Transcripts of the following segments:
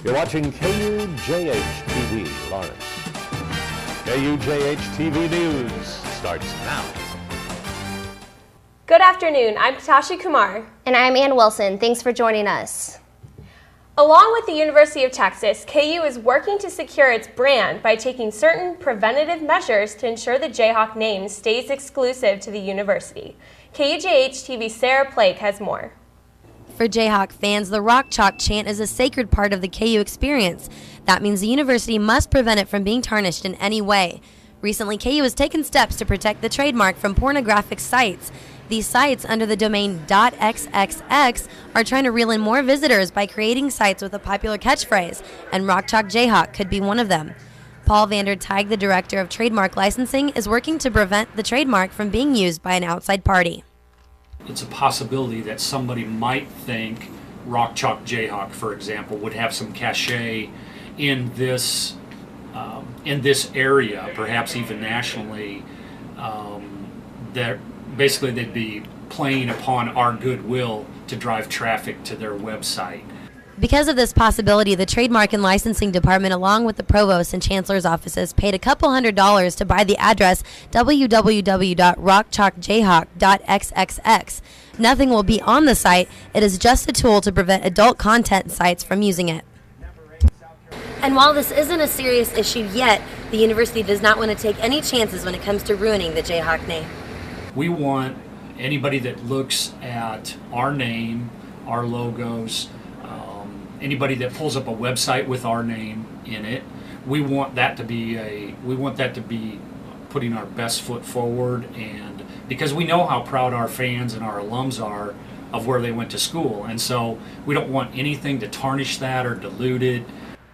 You're watching KUJH-TV, Lawrence. KUJH-TV News starts now. Good afternoon, I'm Tashi Kumar. And I'm Ann Wilson. Thanks for joining us. Along with the University of Texas, KU is working to secure its brand by taking certain preventative measures to ensure the Jayhawk name stays exclusive to the university. KUJH-TV's Sarah Plake has more. For Jayhawk fans, the Rock Chalk chant is a sacred part of the KU experience. That means the university must prevent it from being tarnished in any way. Recently, KU has taken steps to protect the trademark from pornographic sites. These sites, under the domain .xxx, are trying to reel in more visitors by creating sites with a popular catchphrase, and Rock Chalk Jayhawk could be one of them. Paul Vander Tig, the director of trademark licensing, is working to prevent the trademark from being used by an outside party. It's a possibility that somebody might think Rock Chalk Jayhawk, for example, would have some cachet in this area, perhaps even nationally. That basically they'd be playing upon our goodwill to drive traffic to their website. Because of this possibility, the Trademark and Licensing Department, along with the Provost and Chancellor's offices, paid a couple $100s to buy the address www.rockchalkjayhawk.xxx. Nothing will be on the site. It is just a tool to prevent adult content sites from using it. And while this isn't a serious issue yet, the university does not want to take any chances when it comes to ruining the Jayhawk name. We want anybody that looks at our name, our logos, anybody that pulls up a website with our name in it, we want that to be putting our best foot forward, and because we know how proud our fans and our alums are of where they went to school, and so we don't want anything to tarnish that or dilute it.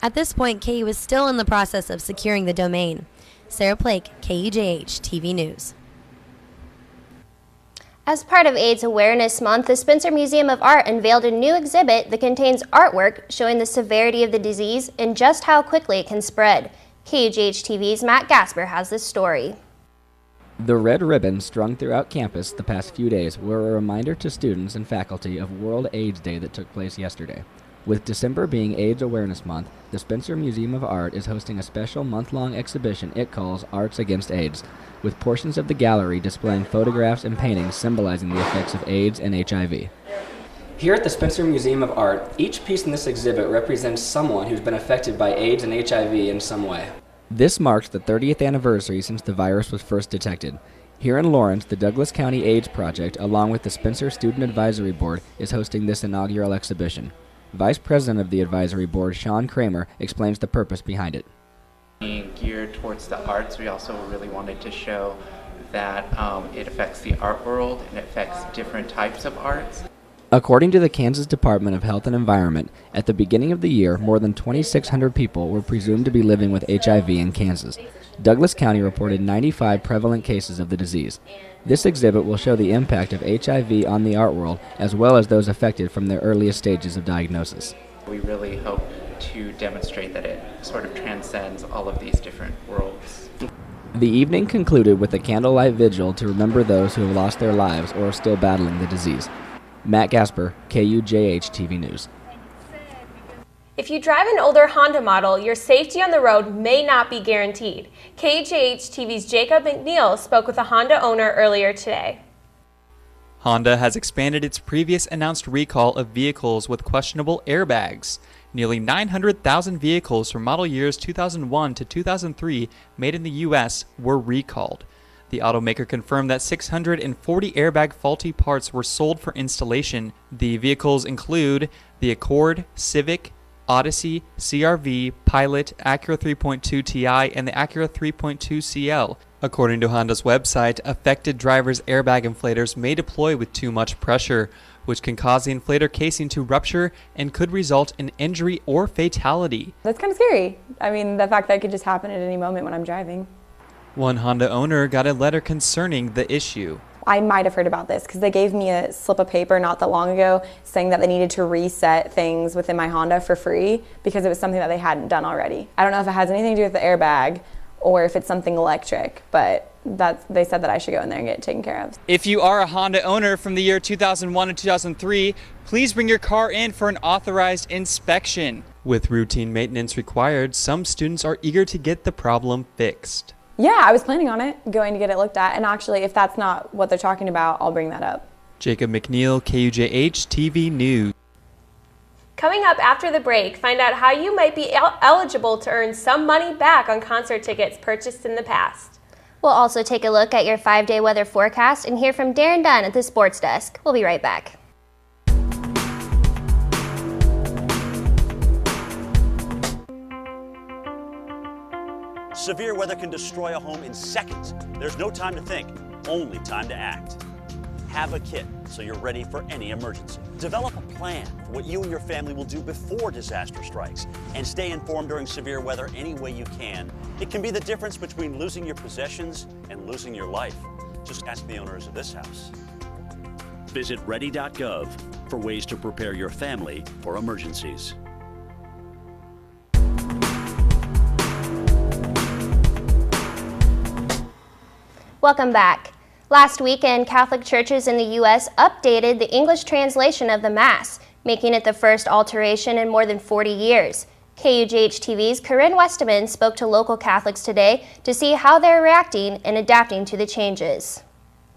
At this point, KU is still in the process of securing the domain. Sarah Plake, KUJH-TV News. As part of AIDS Awareness Month, the Spencer Museum of Art unveiled a new exhibit that contains artwork showing the severity of the disease and just how quickly it can spread. KUJH-TV's Matt Gasper has this story. The red ribbons strung throughout campus the past few days were a reminder to students and faculty of World AIDS Day that took place yesterday. With December being AIDS Awareness Month, the Spencer Museum of Art is hosting a special month-long exhibition it calls Arts Against AIDS, with portions of the gallery displaying photographs and paintings symbolizing the effects of AIDS and HIV. Here at the Spencer Museum of Art, each piece in this exhibit represents someone who's been affected by AIDS and HIV in some way. This marks the 30th anniversary since the virus was first detected. Here in Lawrence, the Douglas County AIDS Project, along with the Spencer Student Advisory Board, is hosting this inaugural exhibition. Vice President of the Advisory Board, Sean Kramer, explains the purpose behind it. Being geared towards the arts, we also really wanted to show that it affects the art world and it affects different types of arts. According to the Kansas Department of Health and Environment, at the beginning of the year, more than 2,600 people were presumed to be living with HIV in Kansas. Douglas County reported 95 prevalent cases of the disease. This exhibit will show the impact of HIV on the art world, as well as those affected from their earliest stages of diagnosis. We really hope to demonstrate that it sort of transcends all of these different worlds. The evening concluded with a candlelight vigil to remember those who have lost their lives or are still battling the disease. Matt Gasper, KUJH-TV News. If you drive an older Honda model, your safety on the road may not be guaranteed. KUJH-TV's Jacob McNeil spoke with a Honda owner earlier today. Honda has expanded its previous announced recall of vehicles with questionable airbags. Nearly 900,000 vehicles from model years 2001 to 2003 made in the U.S. were recalled. The automaker confirmed that 640 airbag faulty parts were sold for installation. The vehicles include the Accord, Civic, Odyssey, CR-V, Pilot, Acura 3.2 Ti, and the Acura 3.2 CL. According to Honda's website, affected drivers' airbag inflators may deploy with too much pressure, which can cause the inflator casing to rupture and could result in injury or fatality. That's kind of scary. I mean, the fact that it could just happen at any moment when I'm driving. One Honda owner got a letter concerning the issue. I might have heard about this because they gave me a slip of paper not that long ago saying that they needed to reset things within my Honda for free because it was something that they hadn't done already. I don't know if it has anything to do with the airbag or if it's something electric, but they said that I should go in there and get it taken care of. If you are a Honda owner from the year 2001 to 2003, please bring your car in for an authorized inspection. With routine maintenance required, some students are eager to get the problem fixed. Yeah, I was planning on it, going to get it looked at, and actually, if that's not what they're talking about, I'll bring that up. Jacob McNeil, KUJH-TV News. Coming up after the break, find out how you might be eligible to earn some money back on concert tickets purchased in the past. We'll also take a look at your 5-day weather forecast and hear from Darren Dunn at the Sports Desk. We'll be right back. Severe weather can destroy a home in seconds. There's no time to think, only time to act. Have a kit so you're ready for any emergency. Develop a plan for what you and your family will do before disaster strikes, and stay informed during severe weather any way you can. It can be the difference between losing your possessions and losing your life. Just ask the owners of this house. Visit ready.gov for ways to prepare your family for emergencies. Welcome back. Last weekend, Catholic churches in the U.S. updated the English translation of the Mass, making it the first alteration in more than 40 years. KUJH-TV's Corinne Westerman spoke to local Catholics today to see how they're reacting and adapting to the changes.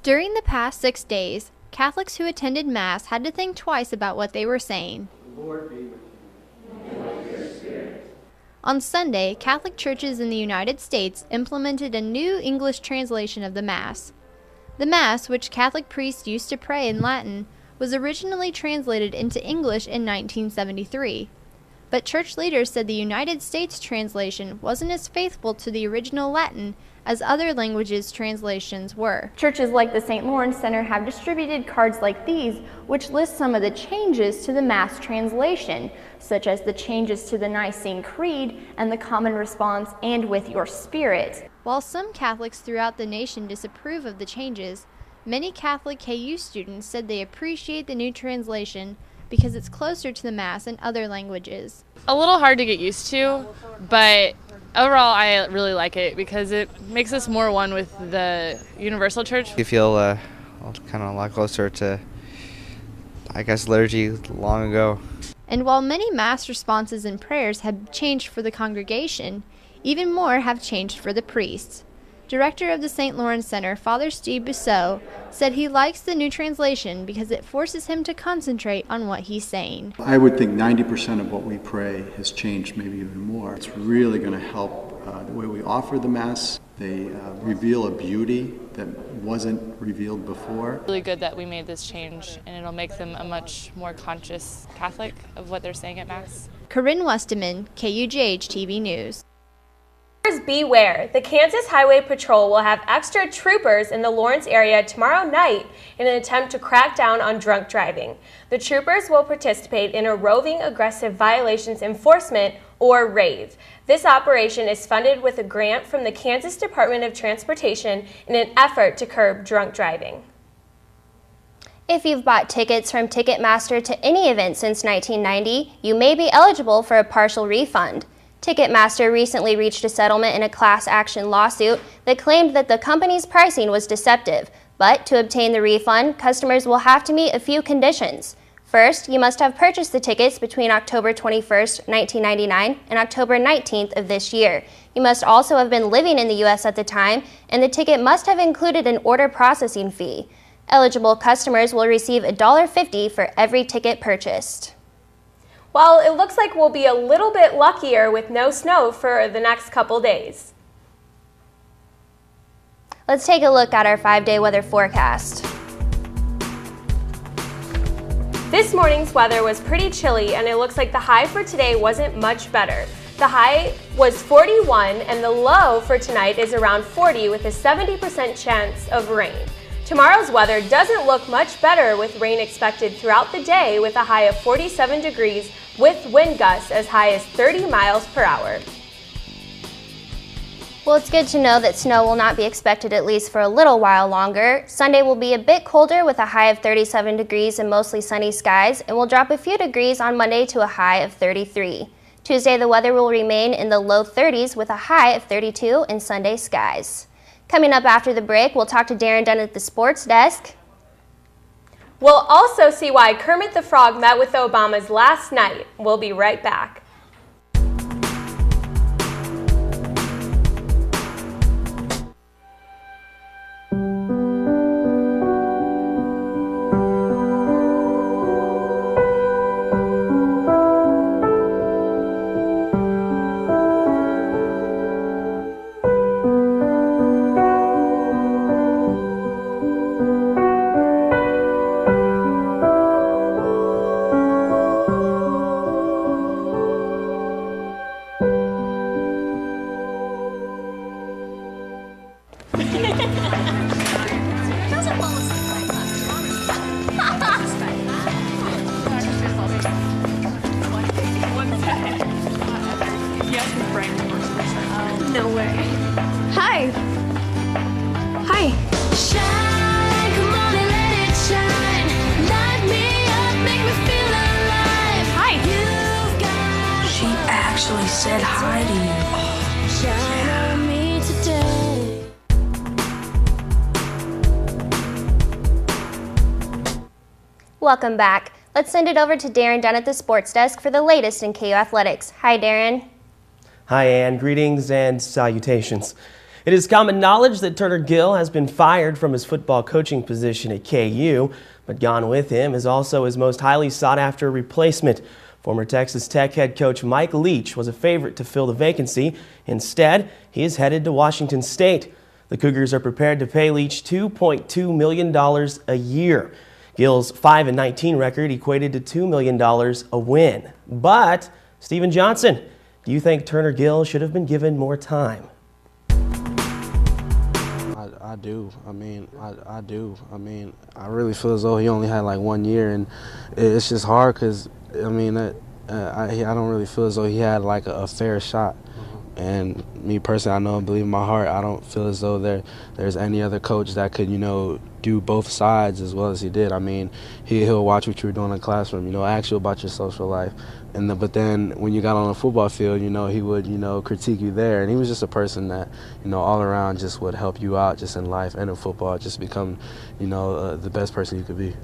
During the past 6 days, Catholics who attended Mass had to think twice about what they were saying. The Lord be with you. And with your spirit. On Sunday, Catholic churches in the United States implemented a new English translation of the Mass. The Mass, which Catholic priests used to pray in Latin, was originally translated into English in 1973. But church leaders said the United States translation wasn't as faithful to the original Latin as other languages' translations were. Churches like the St. Lawrence Center have distributed cards like these, which list some of the changes to the Mass translation, such as the changes to the Nicene Creed and the common response, "and with your spirit." While some Catholics throughout the nation disapprove of the changes, many Catholic KU students said they appreciate the new translation because it's closer to the Mass in other languages. A little hard to get used to, but overall I really like it because it makes us more one with the Universal Church. You feel kind of a lot closer to, I guess, liturgy long ago. And while many Mass responses and prayers have changed for the congregation, even more have changed for the priests. Director of the St. Lawrence Center, Father Steve Busseau, said he likes the new translation because it forces him to concentrate on what he's saying. I would think 90% of what we pray has changed, maybe even more. It's really going to help the way we offer the Mass. They reveal a beauty that wasn't revealed before. Really good that we made this change, and it'll make them a much more conscious Catholic of what they're saying at Mass. Corinne Westerman, KUJH-TV News. Beware, the Kansas Highway Patrol will have extra troopers in the Lawrence area tomorrow night in an attempt to crack down on drunk driving. The troopers will participate in a roving aggressive violations enforcement, or RAVE. This operation is funded with a grant from the Kansas Department of Transportation in an effort to curb drunk driving. If you've bought tickets from Ticketmaster to any event since 1990, you may be eligible for a partial refund. Ticketmaster recently reached a settlement in a class action lawsuit that claimed that the company's pricing was deceptive, but to obtain the refund, customers will have to meet a few conditions. First, you must have purchased the tickets between October 21st, 1999 and October 19th of this year. You must also have been living in the U.S. at the time, and the ticket must have included an order processing fee. Eligible customers will receive $1.50 for every ticket purchased. Well, it looks like we'll be a little bit luckier with no snow for the next couple days. Let's take a look at our 5-day weather forecast. This morning's weather was pretty chilly, and it looks like the high for today wasn't much better. The high was 41 and the low for tonight is around 40 with a 70% chance of rain. Tomorrow's weather doesn't look much better with rain expected throughout the day with a high of 47 degrees with wind gusts as high as 30 miles per hour. Well, it's good to know that snow will not be expected at least for a little while longer. Sunday will be a bit colder with a high of 37 degrees and mostly sunny skies, and will drop a few degrees on Monday to a high of 33. Tuesday, the weather will remain in the low 30s with a high of 32 in Sunday skies. Coming up after the break, we'll talk to Darren Dunn at the Sports Desk. We'll also see why Kermit the Frog met with the Obamas last night. We'll be right back. said hi to you. Shine on me today. Welcome back. Let's send it over to Darren Dunn at the sports desk for the latest in KU athletics. Hi, Darren. Hi, Ann. Greetings and salutations. It is common knowledge that Turner Gill has been fired from his football coaching position at KU, but gone with him is also his most highly sought-after replacement. Former Texas Tech head coach Mike Leach was a favorite to fill the vacancy. Instead, he is headed to Washington State. The Cougars are prepared to pay Leach $2.2 million a year. Gill's 5-19 record equated to $2 million a win. But, Stephen Johnson, do you think Turner Gill should have been given more time? I do. I do. I really feel as though he only had like 1 year, and it's just hard because, I don't really feel as though he had like a fair shot. And me personally, I know and believe in my heart, I don't feel as though there's any other coach that could, do both sides as well as he did. He'll watch what you were doing in the classroom, ask you about your social life. But then when you got on the football field, he would, critique you there. And he was just a person that, all around just would help you out just in life and in football, just become, the best person you could be.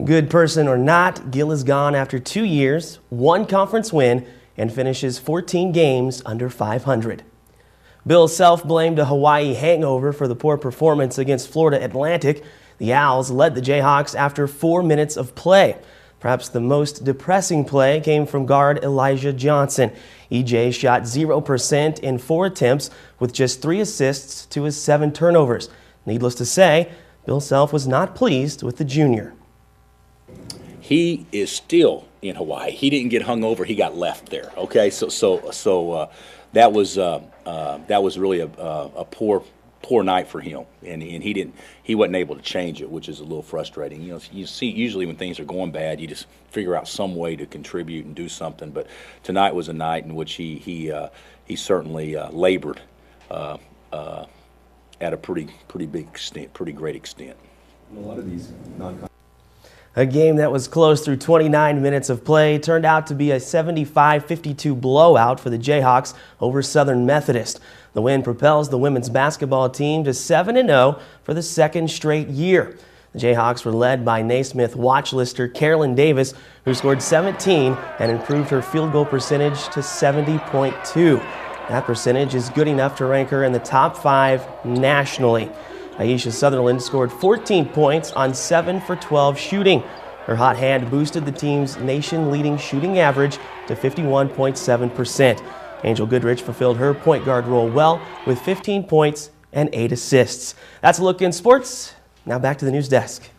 Good person or not, Gill is gone after 2 years, 1 conference win, and finishes 14 games under 500. Bill Self blamed a Hawaii hangover for the poor performance against Florida Atlantic. The Owls led the Jayhawks after 4 minutes of play. Perhaps the most depressing play came from guard Elijah Johnson. EJ shot 0% in 4 attempts with just 3 assists to his 7 turnovers. Needless to say, Bill Self was not pleased with the junior. He is still in Hawaii. He didn't get hung over. He got left there. Okay, so that was really a poor night for him, and he wasn't able to change it, which is a little frustrating. You see, usually when things are going bad, you just figure out some way to contribute and do something. But tonight was a night in which he certainly labored at a pretty big extent, pretty great extent. A lot of these A game that was close through 29 minutes of play turned out to be a 75-52 blowout for the Jayhawks over Southern Methodist. The win propels the women's basketball team to 7-0 for the second straight year. The Jayhawks were led by Naismith watchlister Carolyn Davis, who scored 17 and improved her field goal percentage to 70.2. That percentage is good enough to rank her in the top 5 nationally. Aisha Sutherland scored 14 points on 7 for 12 shooting. Her hot hand boosted the team's nation-leading shooting average to 51.7%. Angel Goodrich fulfilled her point guard role well with 15 points and 8 assists. That's a look in sports. Now back to the news desk.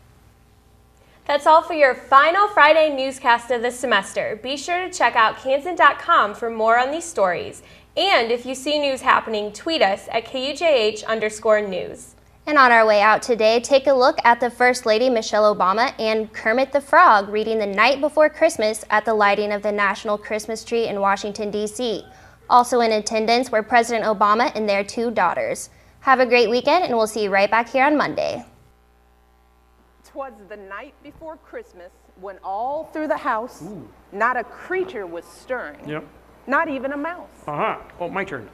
That's all for your final Friday newscast of the semester. Be sure to check out Kansan.com for more on these stories. And if you see news happening, tweet us at KUJH_news. And on our way out today, take a look at the First Lady Michelle Obama and Kermit the Frog reading The Night Before Christmas at the lighting of the National Christmas Tree in Washington, D.C. Also in attendance were President Obama and their 2 daughters. Have a great weekend, and we'll see you right back here on Monday. 'Twas the night before Christmas when all through the house, not a creature was stirring. Yep. Not even a mouse. Oh, my turn.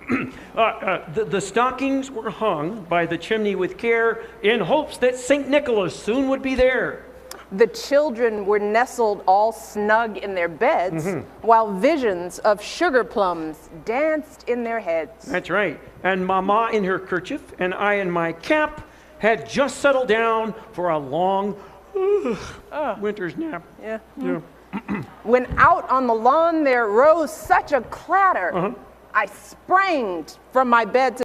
The stockings were hung by the chimney with care in hopes that St. Nicholas soon would be there. The children were nestled all snug in their beds while visions of sugar plums danced in their heads. That's right. And Mama in her kerchief and I in my cap had just settled down for a long winter's nap. Yeah. Yeah. When out on the lawn there rose such a clatter, I sprang from my bed to